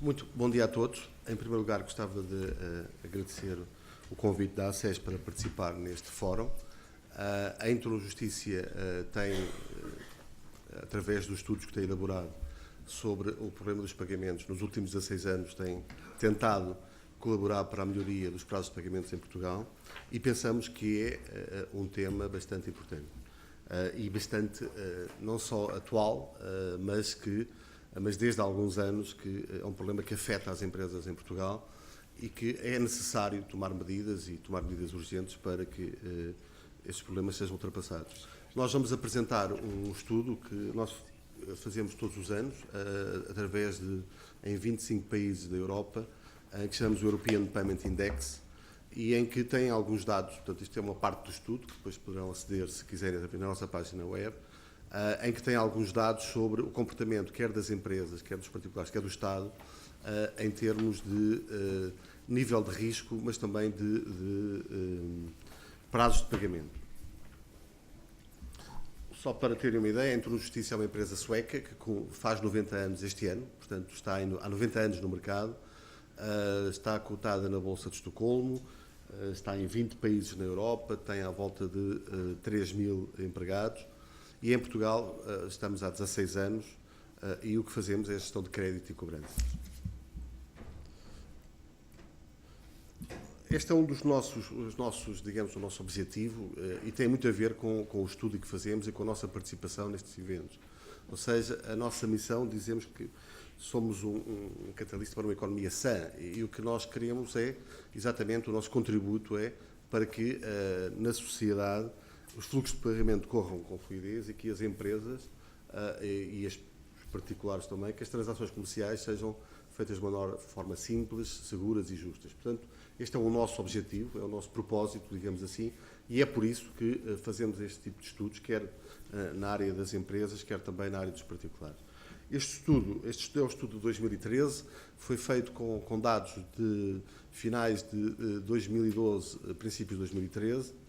Muito bom dia a todos. Em primeiro lugar, gostava de agradecer o convite da ACES para participar neste fórum. A Introjustiça tem, através dos estudos que tem elaborado sobre o problema dos pagamentos, nos últimos 16 anos tem tentado colaborar para a melhoria dos prazos de pagamentos em Portugal e pensamos que é um tema bastante importante e bastante, não só atual, mas desde há alguns anos que é um problema que afeta as empresas em Portugal e que é necessário tomar medidas e tomar medidas urgentes para que estes problemas sejam ultrapassados. Nós vamos apresentar um estudo que nós fazemos todos os anos, em 25 países da Europa, que chamamos o European Payment Index, e em que tem alguns dados, portanto isto é uma parte do estudo, que depois poderão aceder, se quiserem, na nossa página web, em que tem alguns dados sobre o comportamento, quer das empresas, quer dos particulares, quer do Estado, em termos de nível de risco, mas também de prazos de pagamento. Só para terem uma ideia, a Introjustiça é uma empresa sueca que faz 90 anos este ano, portanto está há 90 anos no mercado, está cotada na Bolsa de Estocolmo, está em 20 países na Europa, tem à volta de 3.000 empregados e em Portugal estamos há 16 anos e o que fazemos é a gestão de crédito e cobranças. Este é um dos nossos, digamos, o nosso objetivo e tem muito a ver com o estudo que fazemos e com a nossa participação nestes eventos. Ou seja, a nossa missão, dizemos que somos um catalista para uma economia sã e o que nós queremos é, exatamente, o nosso contributo é para que na sociedade os fluxos de pagamento corram com fluidez e que as empresas e os particulares também, que as transações comerciais sejam feitas de uma forma simples, seguras e justas. Portanto, este é o nosso objetivo, é o nosso propósito, digamos assim, e é por isso que fazemos este tipo de estudos, quer na área das empresas, quer também na área dos particulares. Este estudo é o estudo de 2013, foi feito com dados de finais de 2012, princípios de 2013,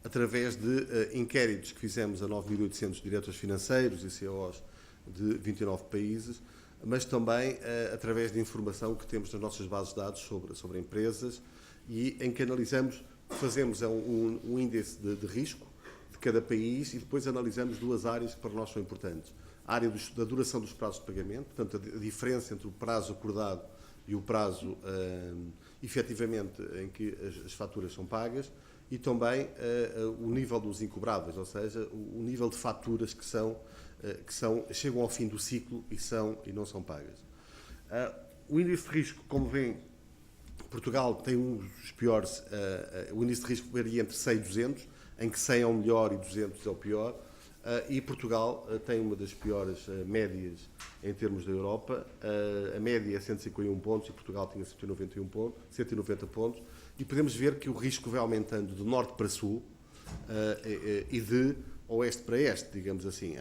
através de inquéritos que fizemos a 9.800 diretores financeiros e CEOs de 29 países, mas também através de informação que temos nas nossas bases de dados sobre empresas e em que analisamos, fazemos um índice de risco de cada país e depois analisamos duas áreas que para nós são importantes. A área da duração dos prazos de pagamento, portanto a diferença entre o prazo acordado e o prazo efetivamente em que as faturas são pagas e também o nível dos incobráveis, ou seja, o nível de faturas que chegam ao fim do ciclo e não são pagas. O índice de risco, como vêem, Portugal tem um dos piores, o índice de risco varia entre 100 e 200, em que 100 é o melhor e 200 é o pior, e Portugal tem uma das piores médias em termos da Europa. A média é 151 pontos e Portugal tinha 190 pontos, e podemos ver que o risco vai aumentando de norte para sul e de oeste para este, digamos assim.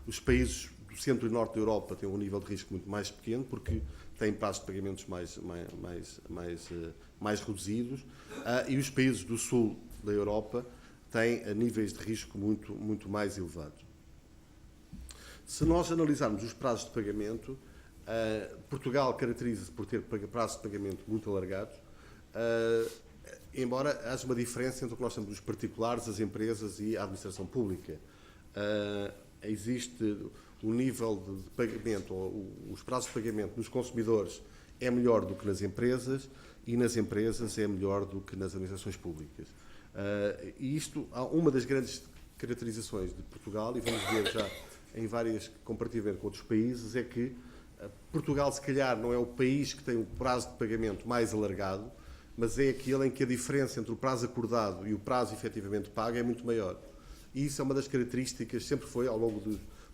Os países do centro e norte da Europa têm um nível de risco muito mais pequeno, porque têm prazos de pagamentos mais reduzidos, e os países do sul da Europa têm níveis de risco muito mais elevados. Se nós analisarmos os prazos de pagamento, Portugal caracteriza-se por ter prazos de pagamento muito alargados, embora haja uma diferença entre o que nós temos dos particulares, as empresas e a administração pública. Existe um nível de pagamento, ou os prazos de pagamento nos consumidores é melhor do que nas empresas e nas empresas é melhor do que nas administrações públicas. E isto, uma das grandes caracterizações de Portugal, e vamos ver já em várias comparativamente com outros países, é que Portugal se calhar não é o país que tem o prazo de pagamento mais alargado, mas é aquele em que a diferença entre o prazo acordado e o prazo efetivamente pago é muito maior. E isso é uma das características, sempre foi, ao longo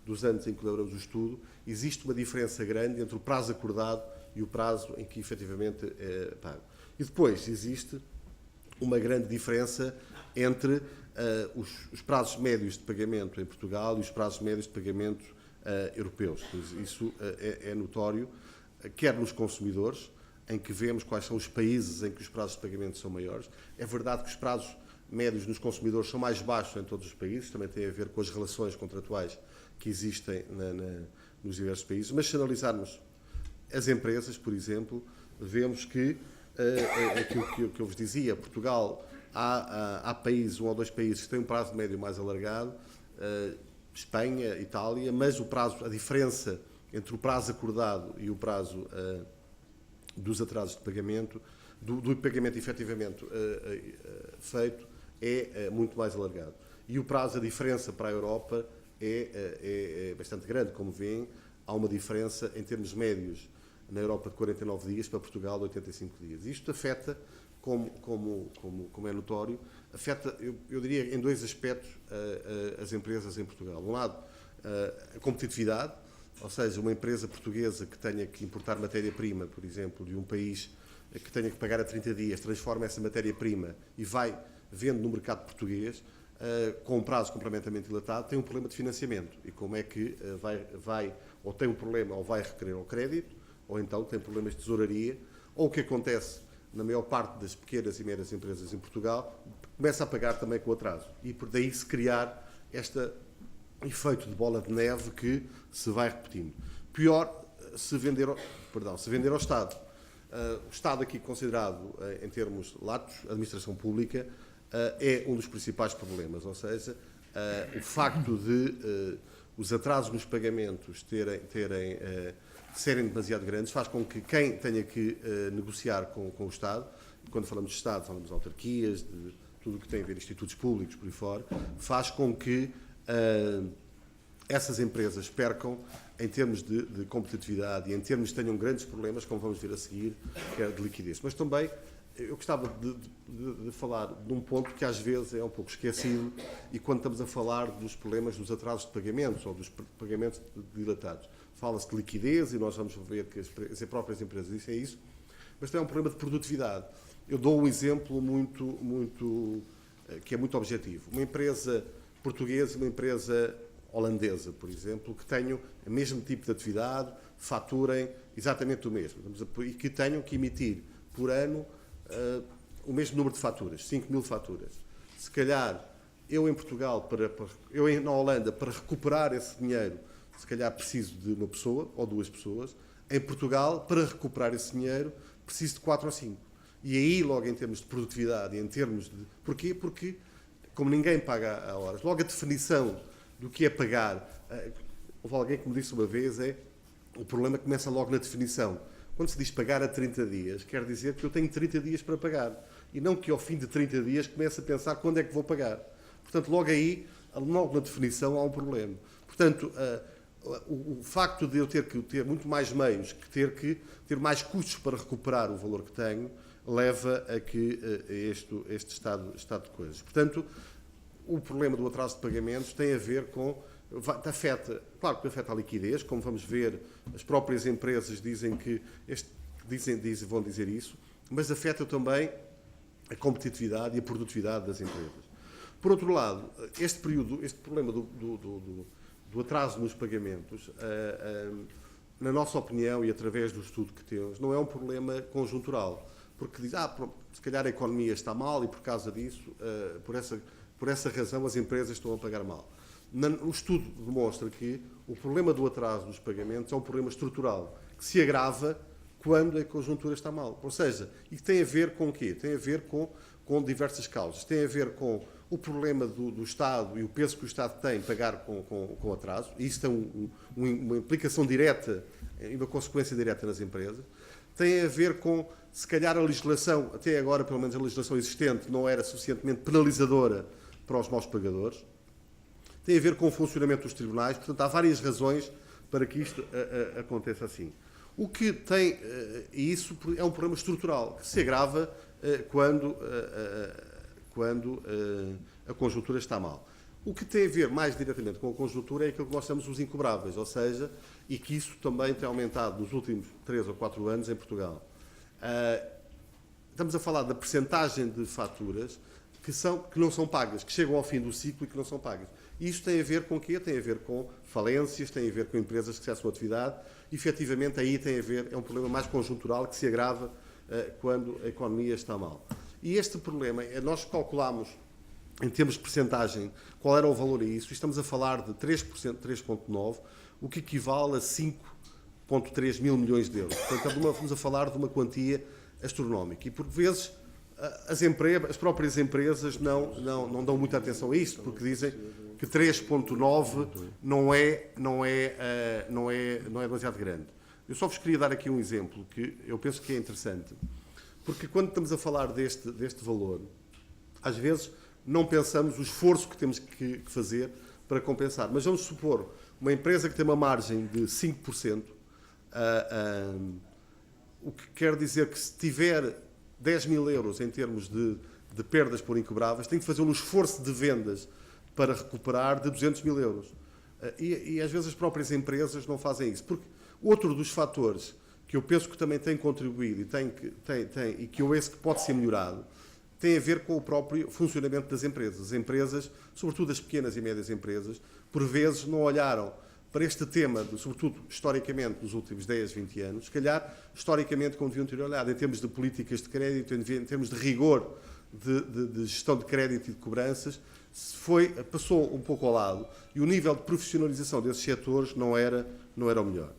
dos anos em que elaboramos o estudo, existe uma diferença grande entre o prazo acordado e o prazo em que efetivamente é pago. E depois existe uma grande diferença entre os prazos médios de pagamento em Portugal e os prazos médios de pagamento europeus. Isso é notório, quer nos consumidores, em que vemos quais são os países em que os prazos de pagamento são maiores. É verdade que os prazos médios nos consumidores são mais baixos em todos os países, também tem a ver com as relações contratuais que existem nos diversos países, mas se analisarmos as empresas, por exemplo, vemos que aquilo que eu vos dizia, Portugal, há países, um ou dois países que têm um prazo médio mais alargado, Espanha, Itália, mas a diferença entre o prazo acordado e o prazo dos atrasos de pagamento, do pagamento efetivamente feito, é muito mais alargado. E o prazo, a diferença para a Europa é bastante grande, como veem, há uma diferença em termos médios na Europa de 49 dias, para Portugal de 85 dias. Isto afeta, como é notório, afeta, eu diria, em dois aspectos as empresas em Portugal. De um lado, a competitividade, ou seja, uma empresa portuguesa que tenha que importar matéria-prima, por exemplo, de um país que tenha que pagar a 30 dias, transforma essa matéria-prima e vai vendo no mercado português, com um prazo completamente dilatado, tem um problema de financiamento. E como é que vai ou tem um problema, ou vai requerer ao crédito, ou então tem problemas de tesouraria, ou o que acontece na maior parte das pequenas e médias empresas em Portugal, começa a pagar também com atraso. E por daí se criar este efeito de bola de neve que se vai repetindo. Pior, se vender ao Estado. O Estado aqui considerado, em termos latos, administração pública, é um dos principais problemas, ou seja, o facto de os atrasos nos pagamentos serem demasiado grandes faz com que quem tenha que negociar com o Estado, quando falamos de Estado, falamos de autarquias, de tudo o que tem a ver institutos públicos, por aí fora, faz com que essas empresas percam em termos de competitividade e em termos de tenham grandes problemas, como vamos ver a seguir, que é de liquidez. Mas também eu gostava de falar de um ponto que às vezes é um pouco esquecido e quando estamos a falar dos problemas dos atrasos de pagamentos ou dos pagamentos dilatados. Fala-se de liquidez e nós vamos ver que as próprias empresas dizem isso, mas também é um problema de produtividade. Eu dou um exemplo que é muito objetivo. Uma empresa portuguesa e uma empresa holandesa, por exemplo, que tenham o mesmo tipo de atividade, faturem exatamente o mesmo e que tenham que emitir por ano o mesmo número de faturas, 5.000 faturas. Se calhar, eu em Portugal, na Holanda, para recuperar esse dinheiro, se calhar preciso de uma pessoa ou duas pessoas. Em Portugal, para recuperar esse dinheiro, preciso de 4 ou 5. E aí, logo em termos de produtividade e em termos de... Porquê? Porque, como ninguém paga a horas, logo a definição do que é pagar... Houve alguém que me disse uma vez, o problema começa logo na definição. Quando se diz pagar a 30 dias, quer dizer que eu tenho 30 dias para pagar. E não que ao fim de 30 dias comece a pensar quando é que vou pagar. Portanto, logo aí, logo na definição, há um problema. Portanto, o facto de eu ter que ter muito mais meios, que ter mais custos para recuperar o valor que tenho, leva a este estado de coisas. Portanto, o problema do atraso de pagamentos tem a ver com... Claro que afeta a liquidez, como vamos ver, as próprias empresas dizem que vão dizer isso, mas afeta também a competitividade e a produtividade das empresas. Por outro lado, este problema do atraso nos pagamentos, na nossa opinião e através do estudo que temos, não é um problema conjuntural, porque diz, se calhar a economia está mal e por causa disso, por essa razão as empresas estão a pagar mal. O estudo demonstra que o problema do atraso dos pagamentos é um problema estrutural, que se agrava quando a conjuntura está mal. Ou seja, e tem a ver com o quê? Tem a ver com diversas causas. Tem a ver com o problema do Estado e o peso que o Estado tem em pagar com atraso. E isso tem uma implicação direta e uma consequência direta nas empresas. Tem a ver com, se calhar, a legislação, até agora, pelo menos a legislação existente, não era suficientemente penalizadora para os maus pagadores. Tem a ver com o funcionamento dos tribunais. Portanto, há várias razões para que isto aconteça assim. O que tem, e isso é um problema estrutural, que se agrava quando a conjuntura está mal. O que tem a ver mais diretamente com a conjuntura é aquilo que nós chamamos os incobráveis, ou seja, e que isso também tem aumentado nos últimos 3 ou 4 anos em Portugal. Estamos a falar da percentagem de faturas que não são pagas, que chegam ao fim do ciclo e que não são pagas. E isto tem a ver com o quê? Tem a ver com falências, tem a ver com empresas que cessam a atividade. Efetivamente, aí tem a ver, é um problema mais conjuntural que se agrava quando a economia está mal. E este problema, nós calculamos, em termos de percentagem, qual era o valor a isso, e estamos a falar de 3%, 3,9%. o que equivale a 5,3 mil milhões de euros. Portanto, estamos a falar de uma quantia astronómica. E, por vezes, as próprias empresas não dão muita atenção a isso, porque dizem que 3,9 não é demasiado grande. Eu só vos queria dar aqui um exemplo que eu penso que é interessante, porque quando estamos a falar deste valor, às vezes não pensamos o esforço que temos que fazer para compensar. Mas vamos supor, uma empresa que tem uma margem de 5%, o que quer dizer que se tiver 10 mil euros em termos de perdas por inquebráveis, tem que fazer um esforço de vendas para recuperar de 200 mil euros. E às vezes as próprias empresas não fazem isso. Porque outro dos fatores que eu penso que também tem contribuído e que eu penso que pode ser melhorado, tem a ver com o próprio funcionamento das empresas. As empresas, sobretudo as pequenas e médias empresas, por vezes não olharam para este tema, sobretudo historicamente nos últimos 10, 20 anos, se calhar historicamente como deviam ter olhado, em termos de políticas de crédito, em termos de rigor de gestão de crédito e de cobranças, passou um pouco ao lado e o nível de profissionalização desses setores não era o melhor.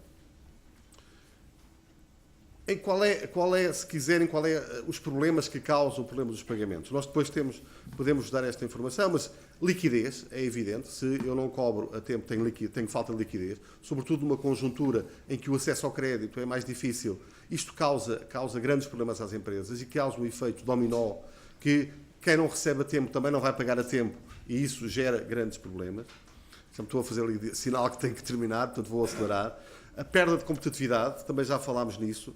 Se quiserem, qual é os problemas que causam o problema dos pagamentos? Nós depois podemos dar esta informação, mas liquidez, é evidente, se eu não cobro a tempo, tenho falta de liquidez, sobretudo numa conjuntura em que o acesso ao crédito é mais difícil, isto causa grandes problemas às empresas e causa um efeito dominó que quem não recebe a tempo também não vai pagar a tempo e isso gera grandes problemas. Já me estou a fazer ali sinal que tenho que terminar, portanto vou acelerar. A perda de competitividade, também já falámos nisso,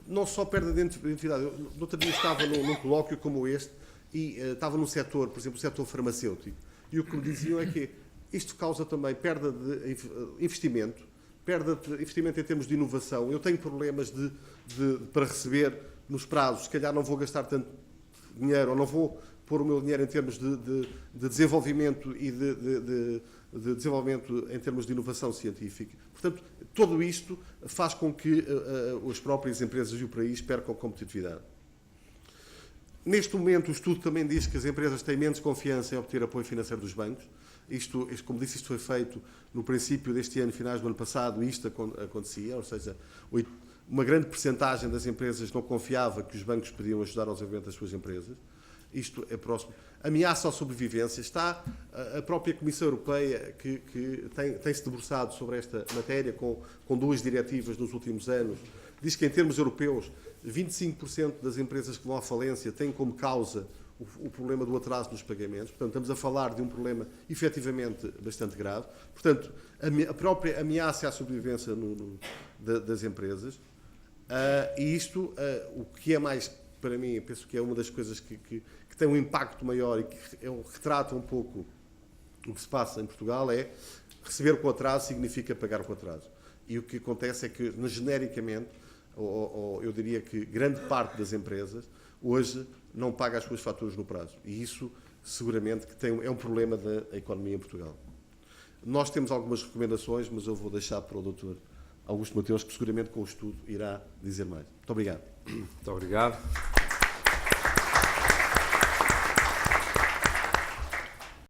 não só perda de identidade. Eu, no outro dia estava num colóquio como este e estava num setor, por exemplo, o setor farmacêutico, e o que me diziam é que isto causa também perda de investimento em termos de inovação. Eu tenho problemas para receber nos prazos, se calhar não vou gastar tanto dinheiro, ou não vou pôr o meu dinheiro em termos de desenvolvimento e de desenvolvimento em termos de inovação científica. Portanto, tudo isto faz com que as próprias empresas e o país percam competitividade. Neste momento, o estudo também diz que as empresas têm menos confiança em obter apoio financeiro dos bancos. Como disse, isto foi feito no princípio deste ano, finais do ano passado, e isto acontecia, ou seja, uma grande percentagem das empresas não confiava que os bancos podiam ajudar ao desenvolvimento das suas empresas. Isto é próximo. Ameaça à sobrevivência. Está a própria Comissão Europeia que tem-se debruçado sobre esta matéria com 2 diretivas nos últimos anos. Diz que em termos europeus 25% das empresas que vão à falência têm como causa o problema do atraso nos pagamentos. Portanto, estamos a falar de um problema efetivamente bastante grave. Portanto, a própria ameaça à sobrevivência das empresas. E isto, o que é mais, para mim, penso que é uma das coisas que tem um impacto maior e que retrata um pouco o que se passa em Portugal, é receber com atraso significa pagar com atraso. E o que acontece é que, genericamente, ou eu diria que grande parte das empresas, hoje, não paga as suas faturas no prazo. E isso, seguramente, que é um problema da economia em Portugal. Nós temos algumas recomendações, mas eu vou deixar para o Dr. Augusto Mateus, que seguramente com o estudo irá dizer mais. Muito obrigado. Muito obrigado.